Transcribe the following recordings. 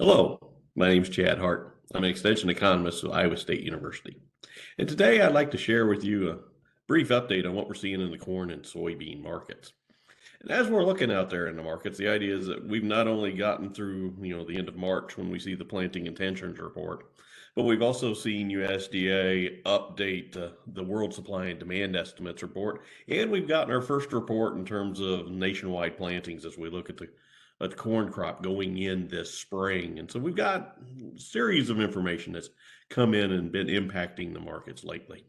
Hello, my name is Chad Hart. I'm an extension economist at Iowa State University. And today I'd like to share with you a brief update on what we're seeing in the corn and soybean markets. And as we're looking out there in the markets, the idea is that we've not only gotten through, the end of March when we see the planting intentions report, but we've also seen USDA update the world supply and demand estimates report, and we've gotten our first report in terms of nationwide plantings as we look at the corn crop going in this spring. And so we've got a series of information that's come in and been impacting the markets lately.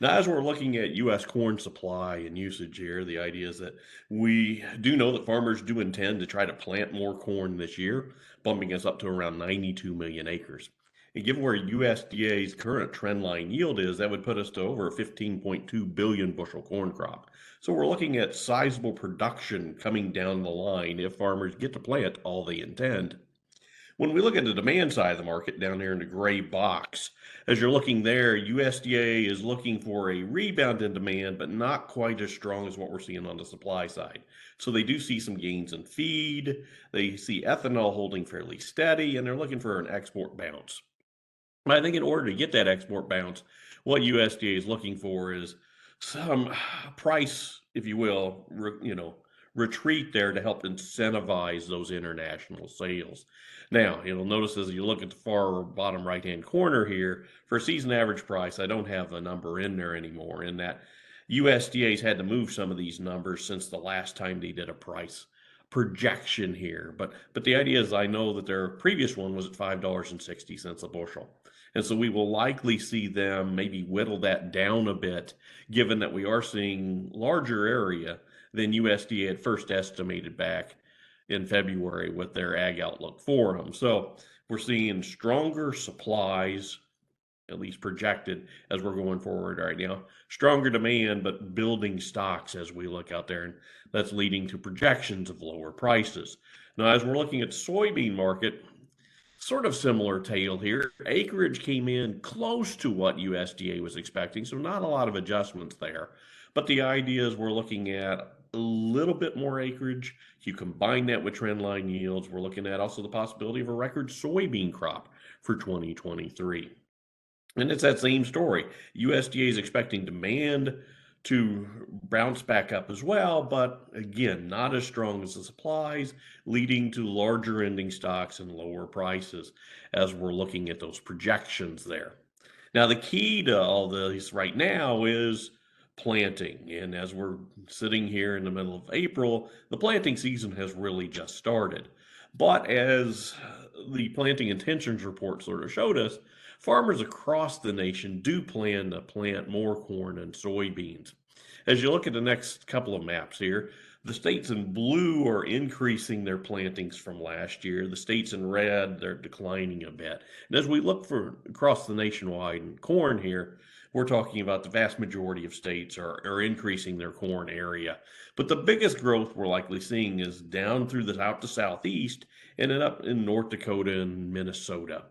Now, as we're looking at U.S. corn supply and usage here, the idea is that we do know that farmers do intend to try to plant more corn this year, bumping us up to around 92 million acres. And given where USDA's current trend line yield is, that would put us to over a 15.2 billion bushel corn crop. So we're looking at sizable production coming down the line if farmers get to plant all they intend. When we look at the demand side of the market down there in the gray box, as you're looking there, USDA is looking for a rebound in demand, but not quite as strong as what we're seeing on the supply side. So they do see some gains in feed. They see ethanol holding fairly steady, and they're looking for an export bounce. But I think in order to get that export bounce, what USDA is looking for is some price, if you will, retreat there to help incentivize those international sales. Now, you'll notice as you look at the far bottom right-hand corner here, for season average price, I don't have a number in there anymore, in that USDA's had to move some of these numbers since the last time they did a price projection here. But the idea is I know that their previous one was at $5.60 a bushel. And so we will likely see them maybe whittle that down a bit, given that we are seeing larger area than USDA had first estimated back in February with their ag outlook forum. So we're seeing stronger supplies, at least projected as we're going forward right now. Stronger demand, but building stocks as we look out there, and that's leading to projections of lower prices. Now, as we're looking at soybean market, sort of similar tale here. Acreage came in close to what USDA was expecting, so not a lot of adjustments there. But the idea is we're looking at a little bit more acreage. You combine that with trendline yields, we're looking at also the possibility of a record soybean crop for 2023. And it's that same story. USDA is expecting demand to bounce back up as well, but again, not as strong as the supplies, leading to larger ending stocks and lower prices as we're looking at those projections there. Now, the key to all this right now is planting. And as we're sitting here in the middle of April, the planting season has really just started. But as the planting intentions report sort of showed us, farmers across the nation do plan to plant more corn and soybeans. As you look at the next couple of maps here, the states in blue are increasing their plantings from last year. The states in red, they're declining a bit. And as we look for across the nationwide corn here, we're talking about the vast majority of states are increasing their corn area. But the biggest growth we're likely seeing is down through the out to southeast and then up in North Dakota and Minnesota.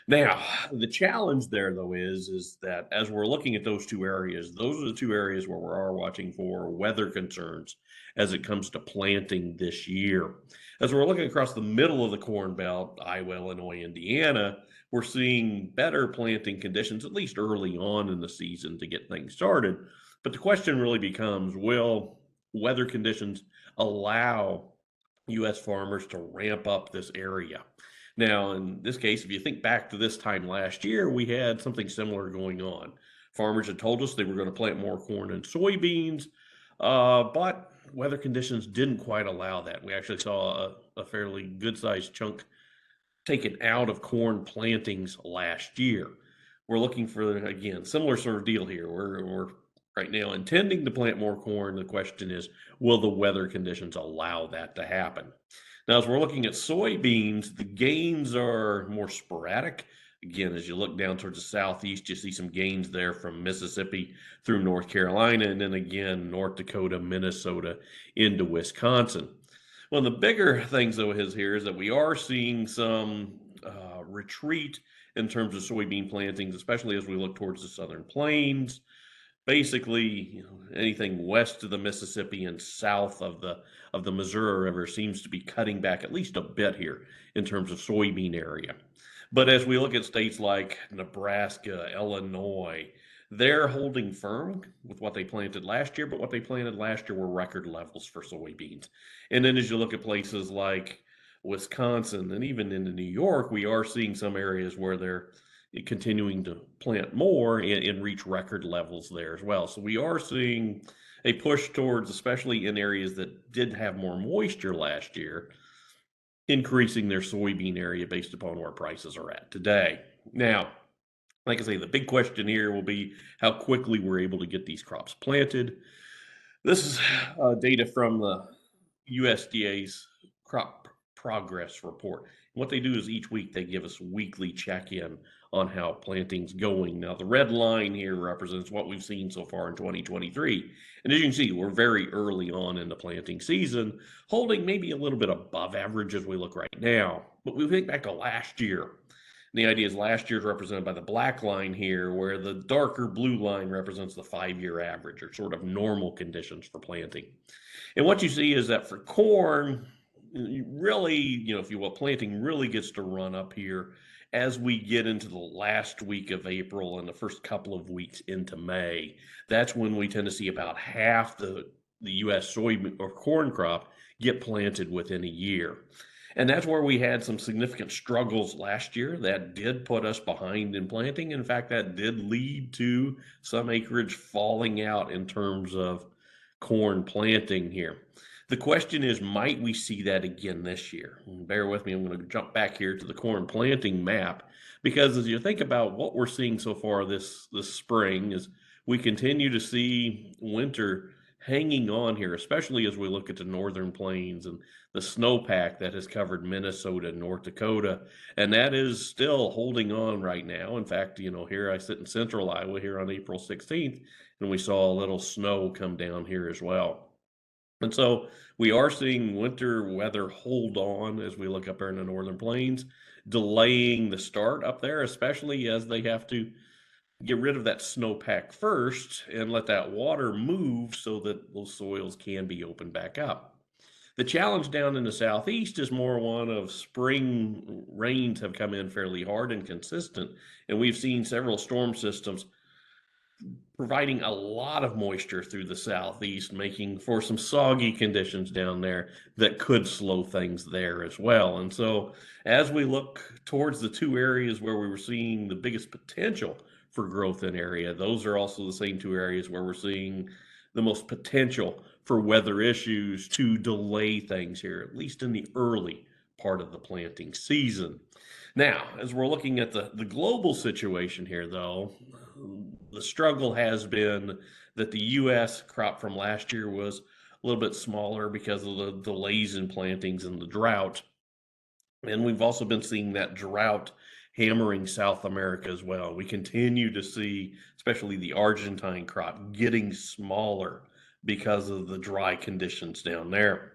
Now, the challenge there though is that as we're looking at those two areas, those are the two areas where we are watching for weather concerns as it comes to planting this year. As we're looking across the middle of the Corn Belt, Iowa, Illinois, Indiana, we're seeing better planting conditions, at least early on in the season to get things started. But the question really becomes, will weather conditions allow U.S. farmers to ramp up this area? Now, in this case, if you think back to this time last year, we had something similar going on. Farmers had told us they were going to plant more corn and soybeans, but weather conditions didn't quite allow that. We actually saw a fairly good sized chunk taken out of corn plantings last year. We're looking for, again, similar sort of deal here. We're right now intending to plant more corn. The question is, will the weather conditions allow that to happen? Now, as we're looking at soybeans, the gains are more sporadic. Again, as you look down towards the southeast, you see some gains there from Mississippi through North Carolina, and then again, North Dakota, Minnesota into Wisconsin. One of the bigger things, though, is here is that we are seeing some retreat in terms of soybean plantings, especially as we look towards the southern plains. basically, anything west of the Mississippi and south of the Missouri River seems to be cutting back at least a bit here in terms of soybean area. But as we look at states like Nebraska, Illinois, they're holding firm with what they planted last year, but what they planted last year were record levels for soybeans. And then as you look at places like Wisconsin and even into New York, we are seeing some areas where they're continuing to plant more and reach record levels there as well. So we are seeing a push towards, especially in areas that did have more moisture last year, increasing their soybean area based upon where prices are at today. Now, like I say, the big question here will be how quickly we're able to get these crops planted. This is data from the USDA's crop progress report. What they do is each week they give us weekly check-in on how planting's going. Now, the red line here represents what we've seen so far in 2023. And as you can see, we're very early on in the planting season, holding maybe a little bit above average as we look right now. But we think back to last year. And the idea is last year is represented by the black line here, where the darker blue line represents the 5-year average or sort of normal conditions for planting. And what you see is that for corn, really, if you will, planting really gets to run up here as we get into the last week of April and the first couple of weeks into May. That's when we tend to see about half the U.S. soy or corn crop get planted within a year. And that's where we had some significant struggles last year that did put us behind in planting. In fact, that did lead to some acreage falling out in terms of corn planting here. The question is, might we see that again this year? Bear with me, I'm going to jump back here to the corn planting map, because as you think about what we're seeing so far this spring, is we continue to see winter hanging on here, especially as we look at the northern plains and the snowpack that has covered Minnesota and North Dakota, and that is still holding on right now. In fact, here I sit in central Iowa here on April 16th, and we saw a little snow come down here as well. And so we are seeing winter weather hold on as we look up there in the northern plains, delaying the start up there, especially as they have to get rid of that snowpack first and let that water move so that those soils can be opened back up. The challenge down in the southeast is more one of spring rains have come in fairly hard and consistent, and we've seen several storm systems providing a lot of moisture through the southeast, making for some soggy conditions down there that could slow things there as well. And so as we look towards the two areas where we were seeing the biggest potential for growth in area, those are also the same two areas where we're seeing the most potential for weather issues to delay things here, at least in the early part of the planting season. Now, as we're looking at the global situation here, though, the struggle has been that the U.S. crop from last year was a little bit smaller because of the delays in plantings and the drought. And we've also been seeing that drought hammering South America as well. We continue to see, especially the Argentine crop, getting smaller because of the dry conditions down there.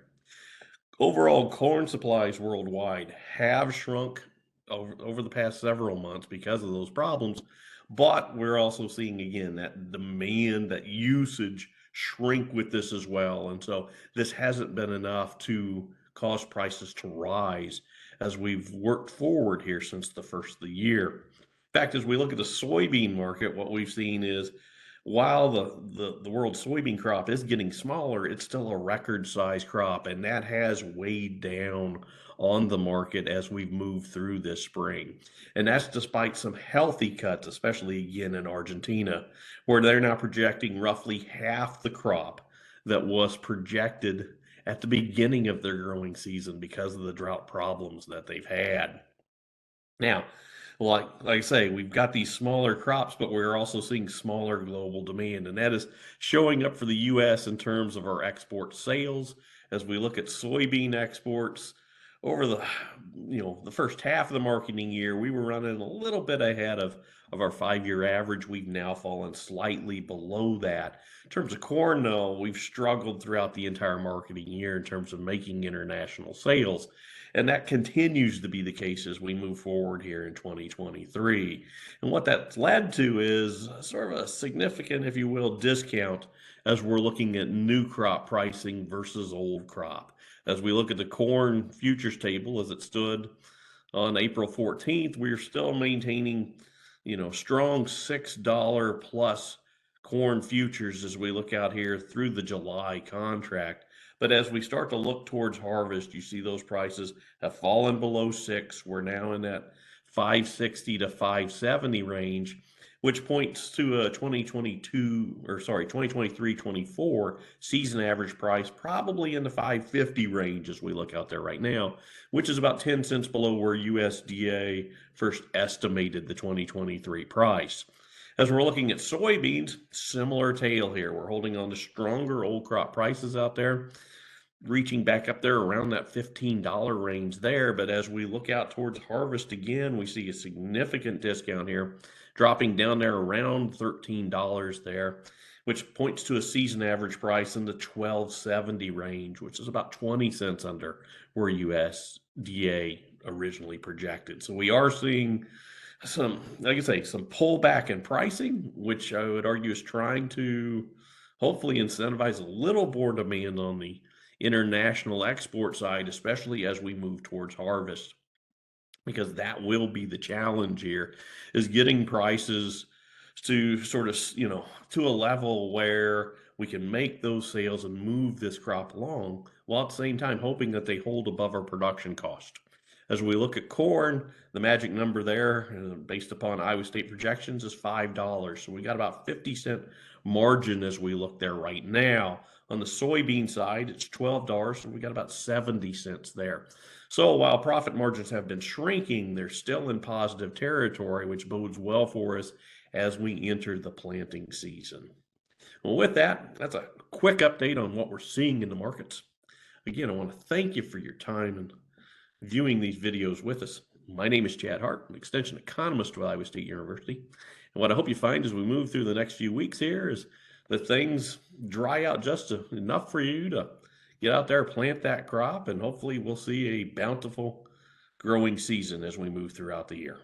Overall, corn supplies worldwide have shrunk over the past several months because of those problems, but we're also seeing again that demand, that usage shrink with this as well. And so this hasn't been enough to cause prices to rise as we've worked forward here since the first of the year. In fact, as we look at the soybean market, what we've seen is while the world soybean crop is getting smaller, it's still a record size crop, and that has weighed down on the market as we've moved through this spring. And that's despite some healthy cuts, especially again in Argentina, where they're now projecting roughly half the crop that was projected at the beginning of their growing season because of the drought problems that they've had. Now, like I say, we've got these smaller crops, but we're also seeing smaller global demand, and that is showing up for the U.S. in terms of our export sales. As we look at soybean exports, over the first half of the marketing year, we were running a little bit ahead of our 5-year average. We've now fallen slightly below that. In terms of corn, though, we've struggled throughout the entire marketing year in terms of making international sales. And that continues to be the case as we move forward here in 2023. And what that's led to is sort of a significant, if you will, discount as we're looking at new crop pricing versus old crop. As we look at the corn futures table as it stood on April 14th, we're still maintaining, strong $6 plus corn futures as we look out here through the July contract. But as we start to look towards harvest, you see those prices have fallen below 6. We're now in that 560 to 570 range, which points to a 2023-24 season average price probably in the 550 range as we look out there right now, which is about 10 cents below where USDA first estimated the 2023 price. As we're looking at soybeans, similar tale here. We're holding on to stronger old crop prices out there, reaching back up there around that $15 range there. But as we look out towards harvest again, we see a significant discount here, dropping down there around $13 there, which points to a season average price in the $12.70 range, which is about 20 cents under where USDA originally projected. So we are seeing some, like I say, some pullback in pricing, which I would argue is trying to hopefully incentivize a little more demand on the international export side, especially as we move towards harvest, because that will be the challenge here, is getting prices to sort of, to a level where we can make those sales and move this crop along while at the same time hoping that they hold above our production cost. As we look at corn, the magic number there, based upon Iowa State projections, is $5. So we got about 50-cent margin as we look there right now. On the soybean side, it's $12, so we got about 70 cents there. So while profit margins have been shrinking, they're still in positive territory, which bodes well for us as we enter the planting season. Well, with that, that's a quick update on what we're seeing in the markets. Again, I want to thank you for your time and viewing these videos with us. My name is Chad Hart, an extension economist with Iowa State University. And what I hope you find as we move through the next few weeks here is that things dry out just enough for you to get out there, plant that crop, and hopefully we'll see a bountiful growing season as we move throughout the year.